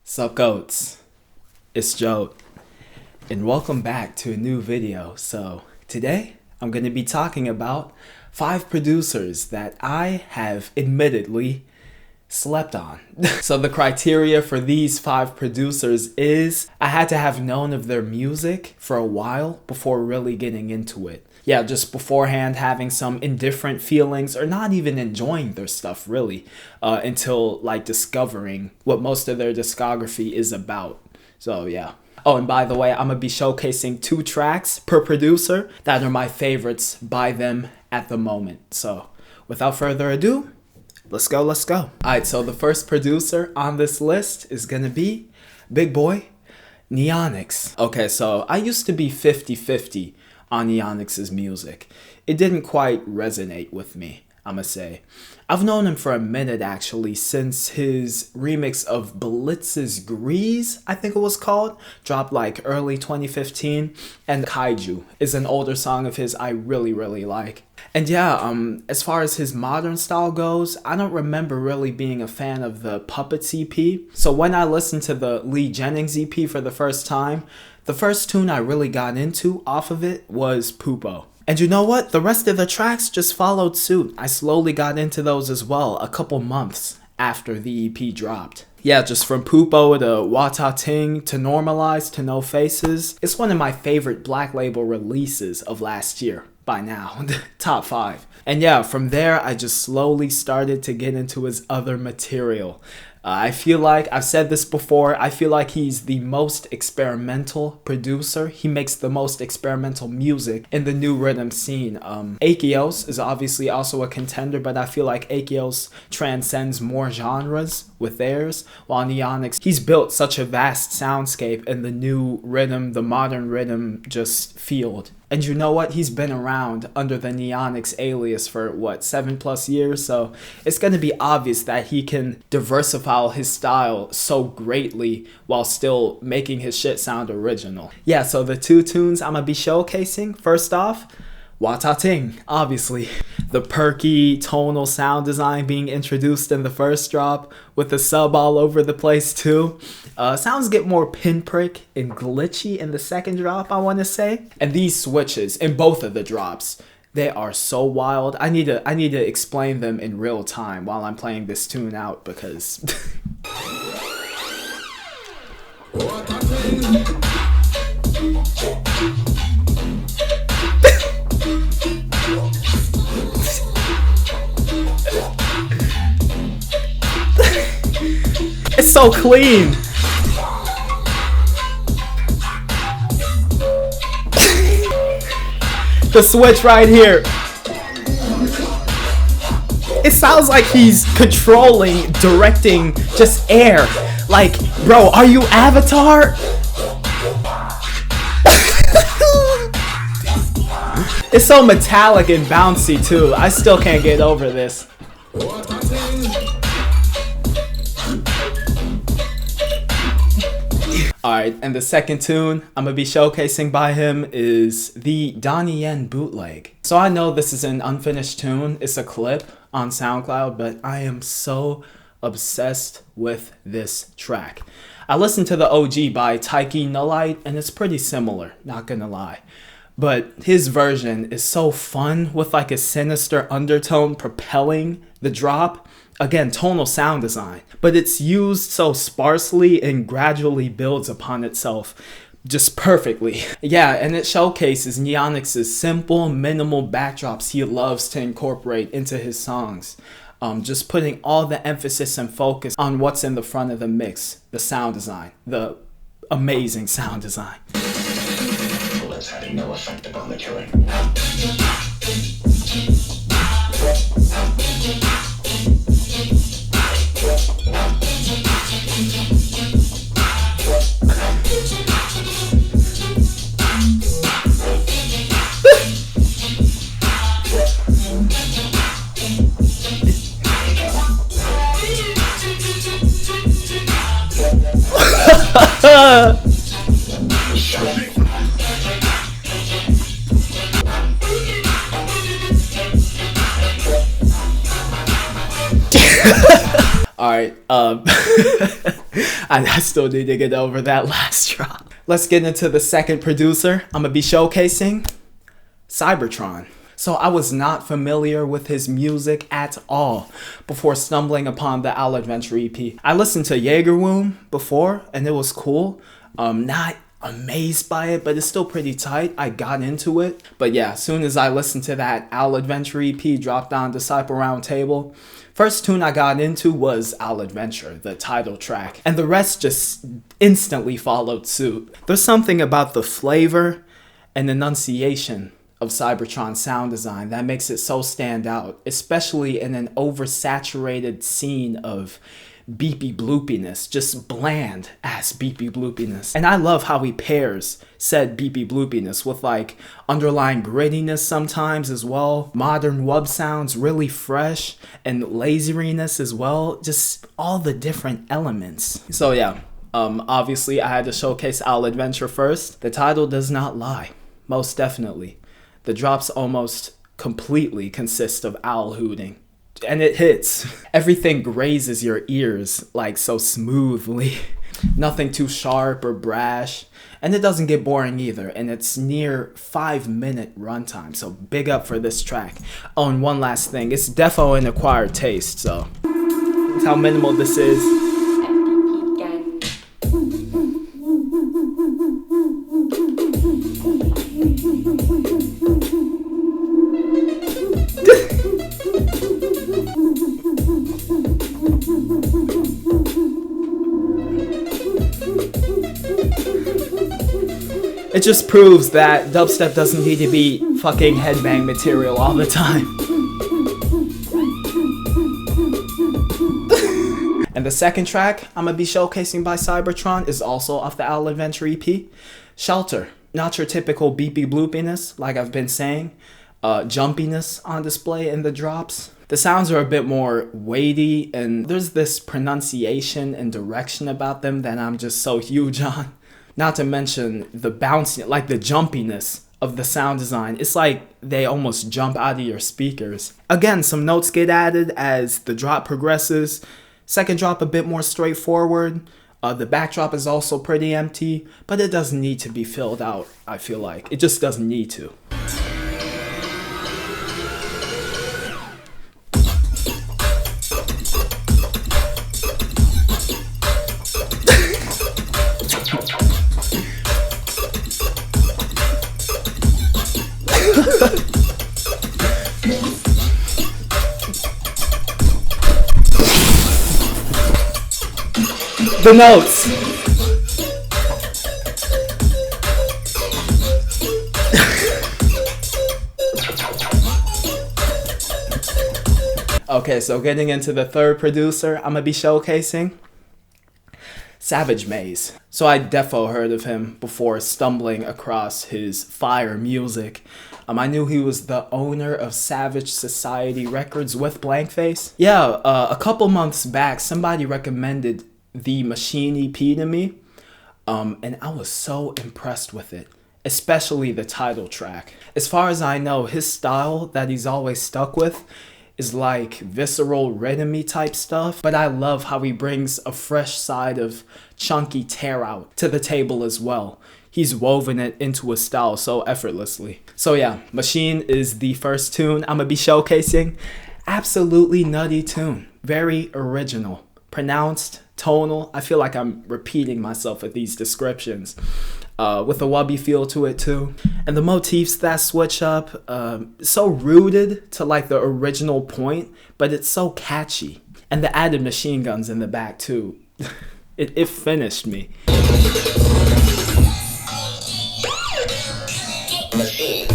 Sup goats, it's JOAT, and welcome back to a new video. So today I'm going to be talking about 5 producers that I have admittedly slept on. So the criteria for these 5 producers is I had to have known of their music for a while before really getting into it. Yeah, just beforehand having some indifferent feelings or not even enjoying their stuff really until like discovering what most of their discography is about. So yeah. Oh, and by the way, I'm gonna be showcasing 2 tracks per producer that are my favorites by them at the moment. So without further ado, let's go. Alright, so the first producer on this list is gonna be big boy Neonix. Okay, so I used to be 50-50 on Neonix's music. It didn't quite resonate with me, I'ma say. I've known him for a minute actually, since his remix of Blitz's Grease, I think it was called, dropped like early 2015, and Kaiju is an older song of his I really like. And yeah, as far as his modern style goes, I don't remember really being a fan of the Puppets EP. So when I listened to the Lee Jennings EP for the first time, the first tune I really got into off of it was Pupo. And you know what? The rest of the tracks just followed suit. I slowly got into those as well a couple months after the EP dropped. Yeah, just from Pupo to Wata Ting to Normalize to No Faces. It's one of my favorite Black Label releases of last year by now. Top 5. And yeah, from there I just slowly started to get into his other material. I feel like, I've said this before, I feel like he's the most experimental producer. He makes the most experimental music in the new rhythm scene. Akios is obviously also a contender, but I feel like Akios transcends more genres with theirs, while Neonix, he's built such a vast soundscape in the new rhythm, the modern rhythm just field. And you know what? He's been around under the Neonix alias for, what, 7+ years? So it's going to be obvious that he can diversify his style so greatly while still making his shit sound original. Yeah, so the 2 tunes I'm going to be showcasing, first off, Wata Ting, obviously. The perky tonal sound design being introduced in the first drop with the sub all over the place too. Sounds get more pinprick and glitchy in the second drop, I want to say. And these switches in both of the drops, they are so wild. I need to explain them in real time while I'm playing this tune out because it's so clean. The switch right here. It sounds like he's controlling, directing just air. Like, bro, are you Avatar? It's so metallic and bouncy too. I still can't get over this. Alright, and the second tune I'm going to be showcasing by him is the Donnie Yen bootleg. So I know this is an unfinished tune, it's a clip on SoundCloud, but I am so obsessed with this track. I listened to the OG by Taiki Nullite and it's pretty similar, not gonna lie. But his version is so fun with like a sinister undertone propelling the drop. Again, tonal sound design, but it's used so sparsely and gradually builds upon itself just perfectly. Yeah, and it showcases Neonix's simple, minimal backdrops he loves to incorporate into his songs. Just putting all the emphasis and focus on what's in the front of the mix, the sound design, the amazing sound design. Bullets having no effect upon the killing. Alright, I still need to get over that last drop. Let's get into the second producer I'm gonna be showcasing, Cybertron. So I was not familiar with his music at all before stumbling upon the Owl Adventure EP. I listened to Jaegerwomb before and it was cool. Not amazed by it, but it's still pretty tight. I got into it. But yeah, as soon as I listened to that Owl Adventure EP dropped on Disciple Roundtable, first tune I got into was Owl Adventure, the title track, and the rest just instantly followed suit. There's something about the flavor and enunciation of Cybertron's sound design that makes it so stand out, especially in an oversaturated scene of beepy bloopiness, just bland ass beepy bloopiness. And I love how he pairs said beepy bloopiness with like underlying grittiness sometimes as well, modern wub sounds really fresh, and laseriness as well, just all the different elements. So yeah, obviously I had to showcase Owl Adventure first. The title does not lie, most definitely. The drops almost completely consist of owl hooting. And it hits. Everything grazes your ears like so smoothly. Nothing too sharp or brash. And it doesn't get boring either. And it's near 5-minute runtime. So big up for this track. Oh, and one last thing. It's defo an acquired taste. So that's how minimal this is. It just proves that dubstep doesn't need to be fucking headbang material all the time. And the second track I'm gonna be showcasing by Cybertron is also off the Owl Adventure EP, Shelter. Not your typical beepy bloopiness, like I've been saying, jumpiness on display in the drops. The sounds are a bit more weighty, and there's this pronunciation and direction about them that I'm just so huge on. Not to mention the bouncy, like the jumpiness of the sound design. It's like they almost jump out of your speakers. Again, some notes get added as the drop progresses. Second drop a bit more straightforward. The backdrop is also pretty empty, but it doesn't need to be filled out, I feel like. It just doesn't need to. The notes. Okay, so getting into the third producer I'm gonna be showcasing, Svgmaze. So I defo heard of him before stumbling across his fire music. I knew he was the owner of Savage Society Records with Blankface. Yeah, a couple months back, somebody recommended the Machine EP to me, and I was so impressed with it, especially the title track. As far as I know, his style that he's always stuck with is like visceral rhythm-y type stuff, but I love how he brings a fresh side of chunky tear out to the table as well. He's woven it into a style so effortlessly. So yeah, Machine is the first tune I'm gonna be showcasing. Absolutely nutty tune, very original, pronounced, tonal. I feel like I'm repeating myself with these descriptions, with a wubby feel to it too. And the motifs that switch up, so rooted to like the original point, but it's so catchy. And the added machine guns in the back too. It finished me. Machine.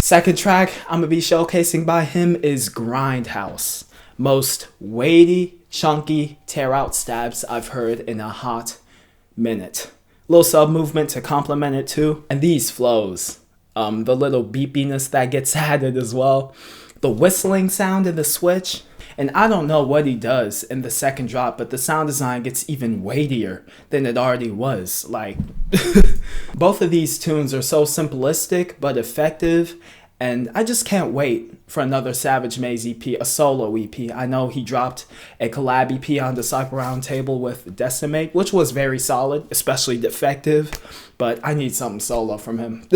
Second track I'm gonna be showcasing by him is Grindhouse. Most weighty, chunky, tear out stabs I've heard in a hot minute. Little sub movement to complement it too. And these flows, the little beepiness that gets added as well. The whistling sound in the switch. And I don't know what he does in the second drop, but the sound design gets even weightier than it already was. Like, both of these tunes are so simplistic but effective. And I just can't wait for another Svgmaze EP, a solo EP. I know he dropped a collab EP on Disciple Roundtable with Decimate, which was very solid, especially Defective. But I need something solo from him.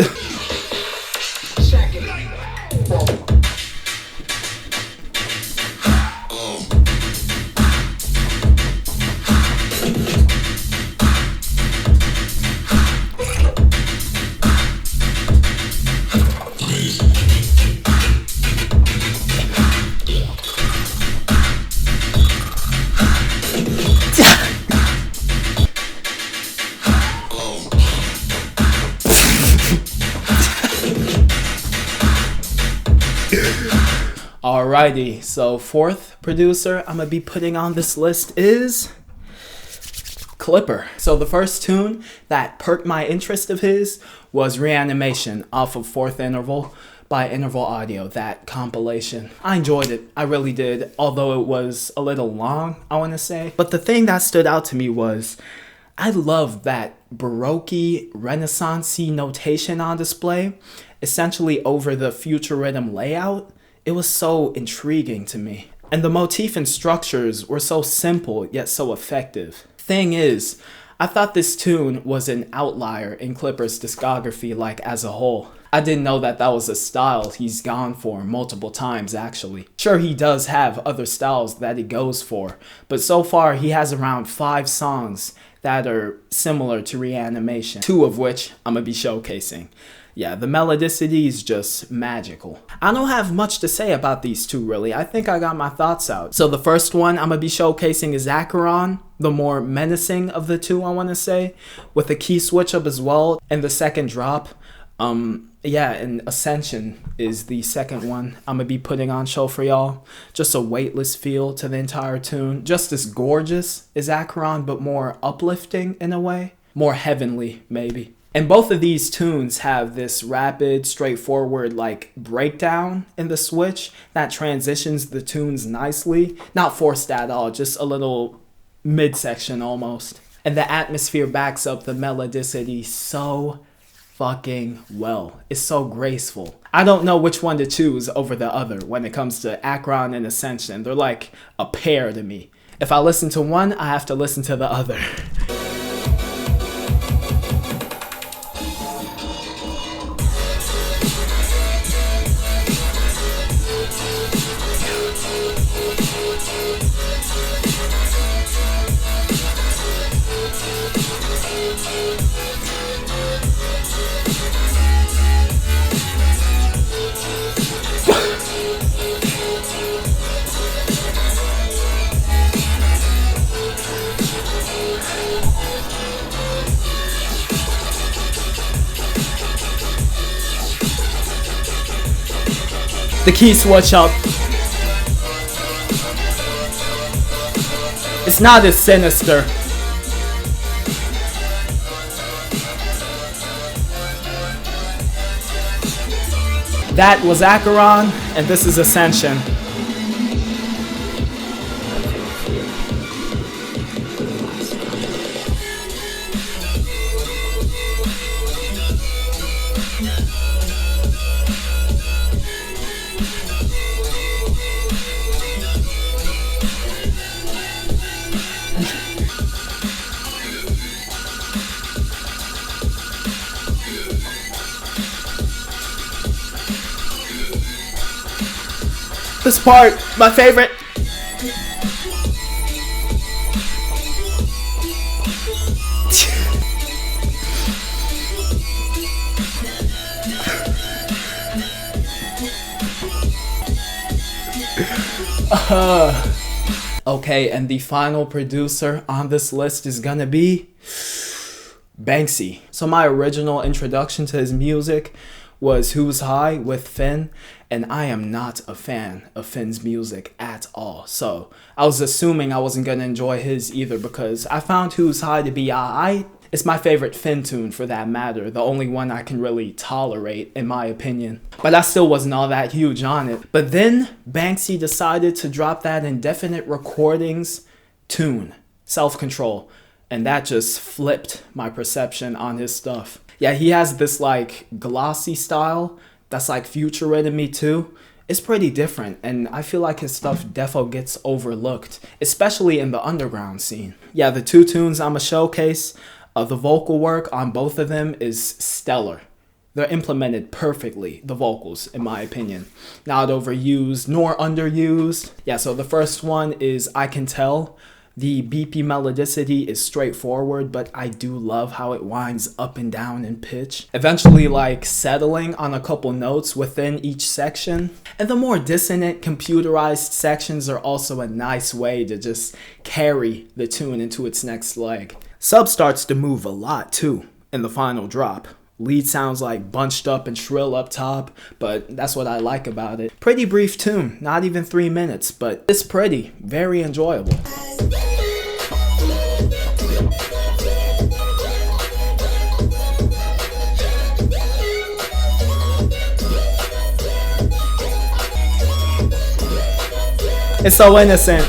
Alrighty, so fourth producer I'm gonna be putting on this list is Clipper. So the first tune that perked my interest of his was Reanimation off of Fourth Interval by Interval Audio, that compilation. I enjoyed it, I really did, although it was a little long, I wanna say. But the thing that stood out to me was I love that Baroque, Renaissance-y notation on display, essentially over the future rhythm layout. It was so intriguing to me. And the motif and structures were so simple yet so effective. Thing is, I thought this tune was an outlier in Clipper's discography, like as a whole. I didn't know that that was a style he's gone for multiple times actually. Sure, he does have other styles that he goes for, but so far he has around 5 songs that are similar to Reanimation, 2 of which I'm gonna be showcasing. Yeah, the melodicity is just magical. I don't have much to say about these two really. I think I got my thoughts out. So the first one I'm gonna be showcasing is Acheron, the more menacing of the two I wanna say, with a key switch up as well. And the second drop, yeah, and Ascension is the second one I'm gonna be putting on show for y'all. Just a weightless feel to the entire tune. Just as gorgeous as Acheron, but more uplifting in a way. More heavenly, maybe. And both of these tunes have this rapid, straightforward, like, breakdown in the switch that transitions the tunes nicely. Not forced at all, just a little midsection almost. And the atmosphere backs up the melodicity so fucking well. It's so graceful. I don't know which one to choose over the other when it comes to Acheron and Ascension. They're like a pair to me. If I listen to one, I have to listen to the other. The key switch up. It's not as sinister. That was Acheron, and this is Ascension. This part, my favorite. Okay, and the final producer on this list is gonna be BANXY. So my original introduction to his music was Who's High with Finn, and I am not a fan of Finn's music at all. So I was assuming I wasn't gonna enjoy his either because I found Who's High to be alright. It's my favorite Finn tune for that matter, the only one I can really tolerate in my opinion. But I still wasn't all that huge on it. But then BANXY decided to drop that indefinite recordings tune, Self-Control, and that just flipped my perception on his stuff. Yeah, he has this like glossy style that's like future in me too. It's pretty different, and I feel like his stuff defo gets overlooked, especially in the underground scene. Yeah, the two tunes I'ma showcase, the vocal work on both of them is stellar. They're implemented perfectly, the vocals, in my opinion. Not overused nor underused. Yeah, so the first one is I Can Tell. The beepy melodicity is straightforward, but I do love how it winds up and down in pitch, eventually like settling on a couple notes within each section. And the more dissonant computerized sections are also a nice way to just carry the tune into its next leg. Sub starts to move a lot too in the final drop. Lead sounds like bunched up and shrill up top, but that's what I like about it. Pretty brief tune, not even 3 minutes, but it's pretty, very enjoyable. It's so innocent.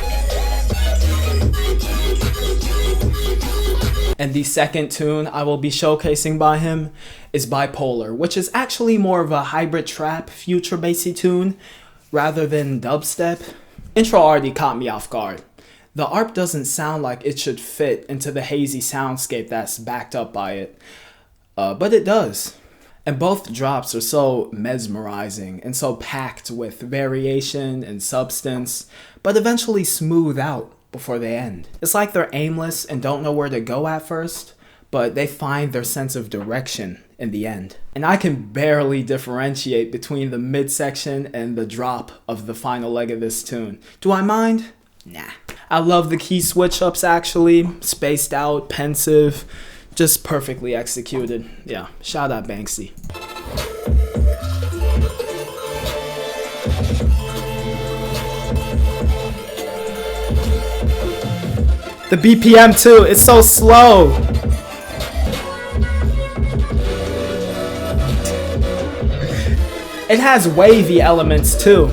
And the second tune I will be showcasing by him is Bipolar, which is actually more of a hybrid trap future bassy tune rather than dubstep. Intro already caught me off guard. The ARP doesn't sound like it should fit into the hazy soundscape that's backed up by it, but it does. And both drops are so mesmerizing and so packed with variation and substance, but eventually smooth out before they end. It's like they're aimless and don't know where to go at first, but they find their sense of direction in the end. And I can barely differentiate between the midsection and the drop of the final leg of this tune. Do I mind? Nah. I love the key switch ups actually, spaced out, pensive, just perfectly executed. Yeah, shout out BANXY. The BPM too, it's so slow. It has wavy elements too.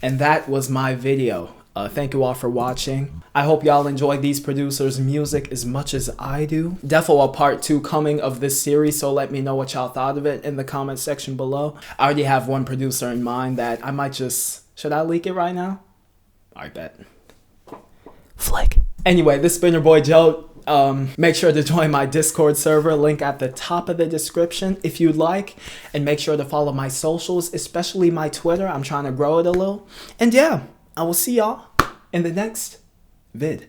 And that was my video. Thank you all for watching. I hope y'all enjoyed these producers' music as much as I do. Defo a part 2 coming of this series, so let me know what y'all thought of it in the comment section below. I already have one producer in mind that I might just... Should I leak it right now? I bet. Flick. Anyway, this has been your boy Joe. Make sure to join my Discord server, link at the top of the description if you'd like. And make sure to follow my socials, especially my Twitter. I'm trying to grow it a little. And yeah, I will see y'all in the next vid.